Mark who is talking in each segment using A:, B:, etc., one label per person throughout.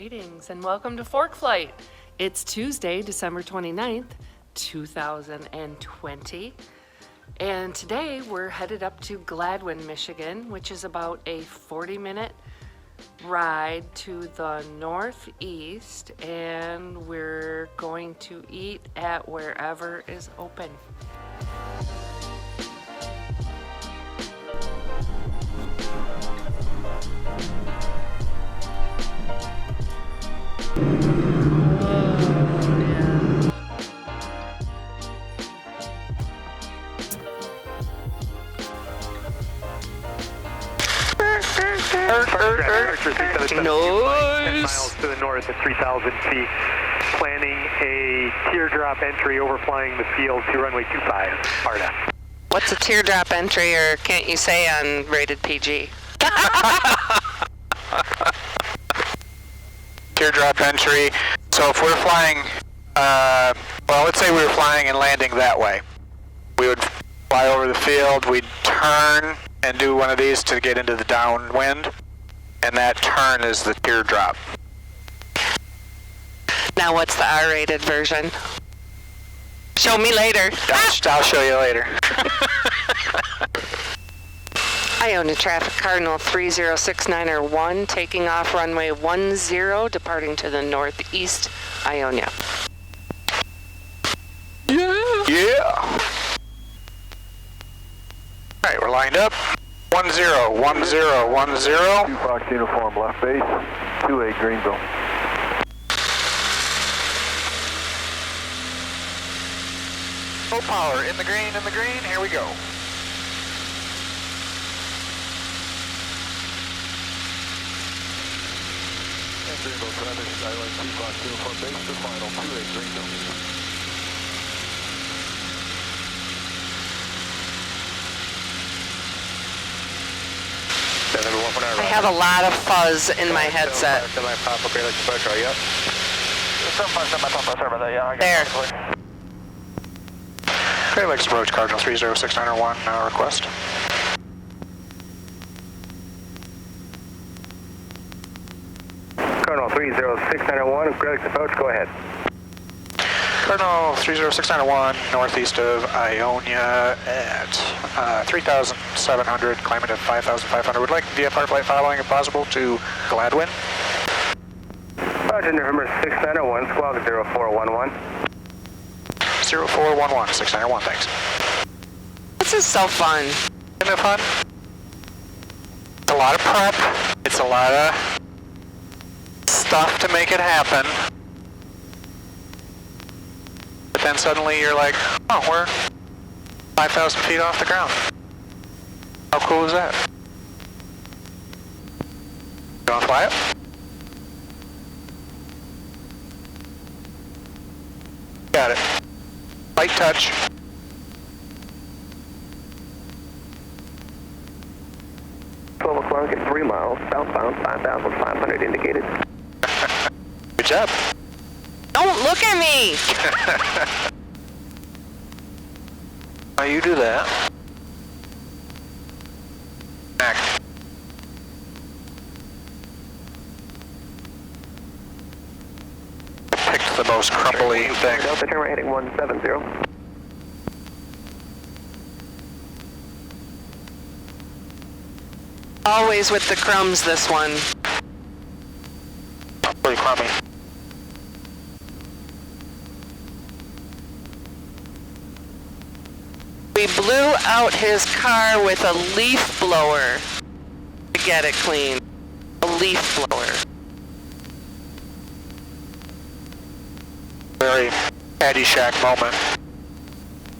A: Greetings and welcome to Fork Flight. It's Tuesday, December 29th, 2020. And today we're headed up to Gladwin, Michigan, which is about a 40-minute ride to the northeast, and we're going to eat at wherever is open.
B: Nice. 10 miles to the north at 3,000 feet. Planning a teardrop entry overflying the field to runway 25, Sparta.
A: What's a teardrop entry, or can't you say on rated PG?
C: Teardrop entry. So if we're flying, well, let's say we were flying and landing that way. We would fly over the field, we'd turn and do one of these to get into the downwind, and that turn is the teardrop.
A: Now what's the R-rated version? Show me later.
C: I'll show you later.
A: Iona Traffic Cardinal 3069 taking off runway 10, departing to the northeast, Iona.
C: Yeah. All right, we're lined up. 10, 10, 10.
D: 2 Fox uniform, left base, 28 Greenville.
C: Full power, in the green, here we go.
D: Greenville traffic, Skyline 2 Fox uniform base to final, 28 Greenville.
A: I have a lot of fuzz in my headset. There.
C: Great Lakes approach, Cardinal 306901, request.
B: Cardinal 306901, Great Lakes approach, go ahead.
C: Cardinal 306901, northeast of Iona at 3,700, climbing to 5,500. Would like VFR flight following, if possible, to Gladwin.
B: Roger, November 6901, squawk 0411.
C: 0411, 6901, thanks.
A: This is so fun.
C: Isn't it fun? It's a lot of prep. It's a lot of stuff to make it happen. But then suddenly you're like, oh, we're 5,000 feet off the ground. How cool is that? You want to fly it? Got it. Light touch.
B: O'clock at 3 miles, southbound, 5,500 indicated.
C: Good job.
A: Don't look at me!
C: How you do that? Mack. Picked the most crumbly thing.
B: Delta, turn right heading 170.
A: Always with the crumbs, this one.
C: Pretty crummy.
A: We blew out his car with a leaf blower to get it clean. A leaf blower.
C: Very Caddyshack moment.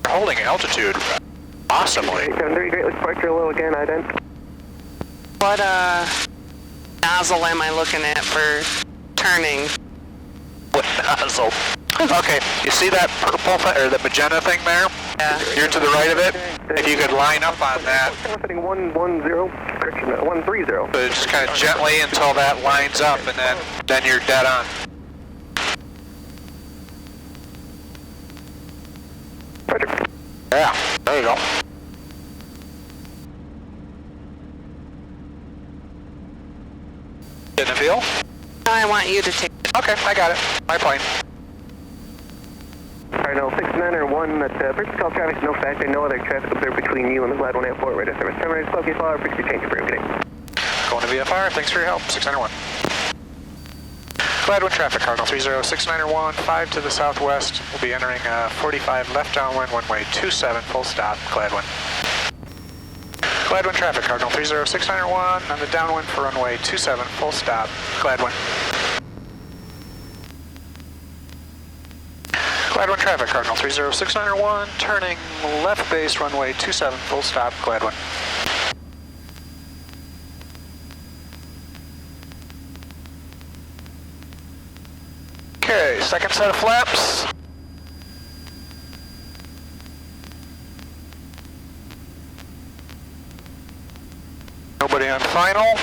C: Holding altitude awesomely.
B: 873, Great Lakes departure, low again, ident.
A: What nozzle am I looking at for turning?
C: What nozzle? Okay, you see that purple or the magenta thing there?
A: Yeah.
C: You're to the right of it. If you could line up on that,
B: Heading 110, correction, 130.
C: so just kind of gently until that lines up, and then you're dead on.
B: Roger.
C: Yeah, there you go. Getting a feel?
A: I want you to take.
C: Okay, I got it. My plane.
B: Cardinal 691 at British Call traffic, no factor, no other traffic observed between you and the Gladwin Airport. Radio service terminated, slow case follow, frequency change approved. Good day.
C: Going to VFR, thanks for your help, 691. Gladwin traffic, Cardinal 306901, 5 to the southwest. We'll be entering 45 left downwind, one-way 27, full stop, Gladwin. Gladwin traffic, Cardinal 306901, on the downwind for runway 27, full stop, Gladwin. Gladwin traffic, Cardinal 306901, turning left base, runway 27, full stop, Gladwin. Okay, second set of flaps. Nobody on final.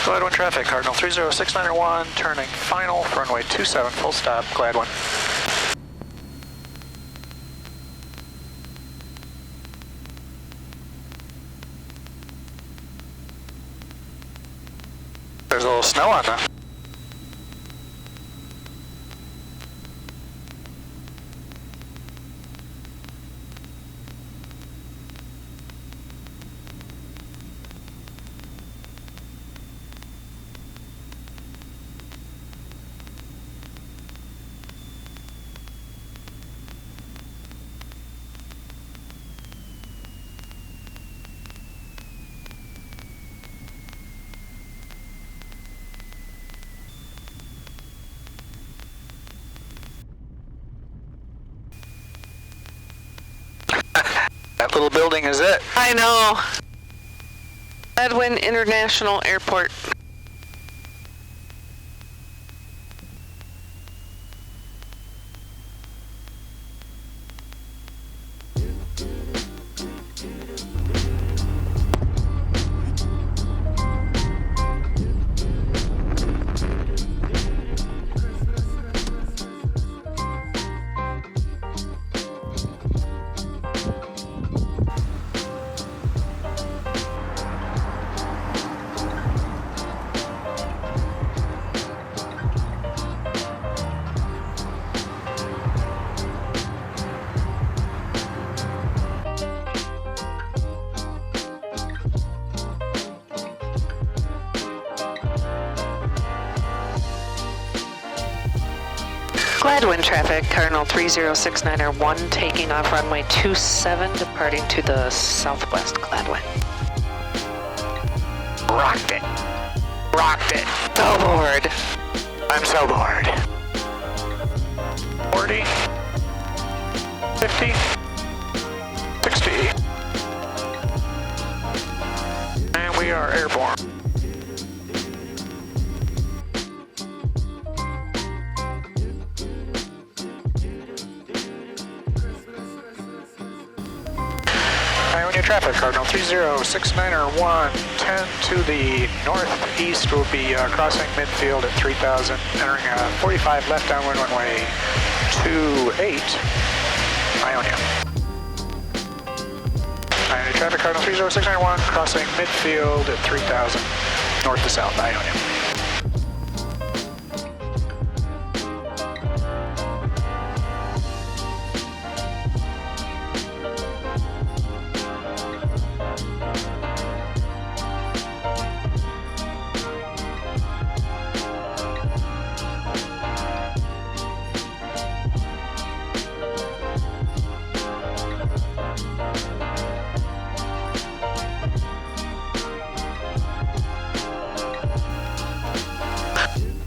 C: Gladwin traffic, Cardinal 306901, turning final, for runway 27, full stop, Gladwin. There's a little snow on them. That little building is it.
A: I know. Gladwin International Airport. Gladwin traffic, Cardinal 306901, taking off runway 27, departing to the southwest, Gladwin.
C: Rocked it. Rocked it.
A: So bored.
C: I'm so bored. 40, 50, 60. And we are airborne. Ionia traffic, Cardinal 306901, 10 to the northeast. Will be crossing midfield at 3000, entering 45 left downwind, runway 28, Ionia. Ionia traffic, Cardinal 306901, crossing midfield at 3000, north to south, Ionia.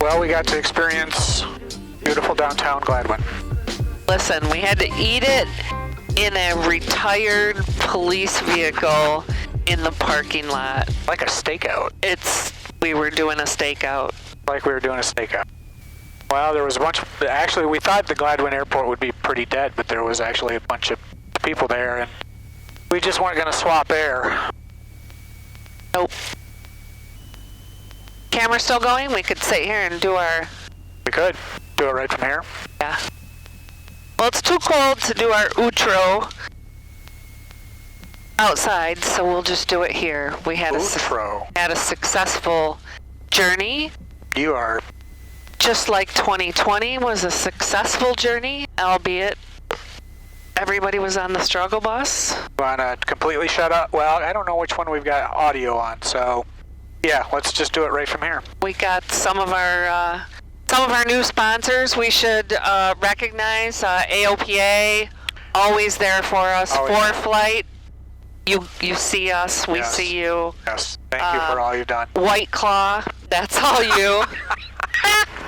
C: Well, we got to experience beautiful downtown Gladwin.
A: Listen, we had to eat it in a retired police vehicle in the parking lot.
C: Like a stakeout.
A: We were doing a stakeout.
C: Like we were doing a stakeout. Well, there was a bunch of, actually we thought the Gladwin airport would be pretty dead, but there was actually a bunch of people there, and we just weren't going to swap air.
A: Nope. Camera still going? We could sit here and do our
C: We could do it right from here.
A: Yeah. Well, it's too cold to do our outro outside, so we'll just do it here. We had a successful journey.
C: You are.
A: Just like 2020 was a successful journey, albeit everybody was on the struggle bus.
C: Want to completely shut up? Well, I don't know which one we've got audio on, so yeah, let's just do it right from here.
A: We got some of our new sponsors. We should recognize AOPA, always there for us. Flight. You see us, we see you.
C: Yes, thank you for all you've done.
A: White Claw, that's all you.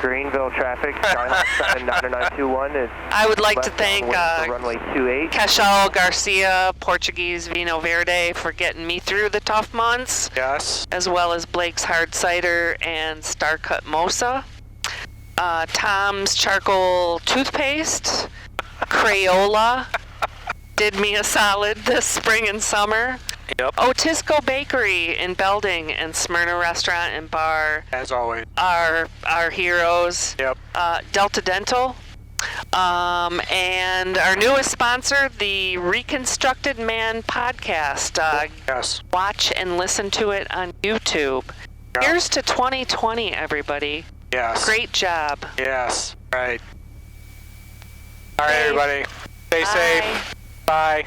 B: Greenville traffic, 90921 is.
A: I would like to thank
B: runway 28.
A: Cashel Garcia, Portuguese Vino Verde, for getting me through the tough months.
C: Yes.
A: As well as Blake's Hard Cider and Star Cut Mosa. Tom's Charcoal Toothpaste. Crayola did me a solid this spring and summer.
C: Yep.
A: Otisco Bakery in Belding and Smyrna Restaurant and Bar.
C: As always.
A: Our heroes.
C: Yep.
A: Delta Dental. And our newest sponsor, the Reconstructed Man podcast.
C: Yes.
A: Watch and listen to it on YouTube.
C: Yep.
A: Here's to 2020, everybody.
C: Yes.
A: Great job.
C: Yes. Right. All right, everybody. Stay safe. Bye.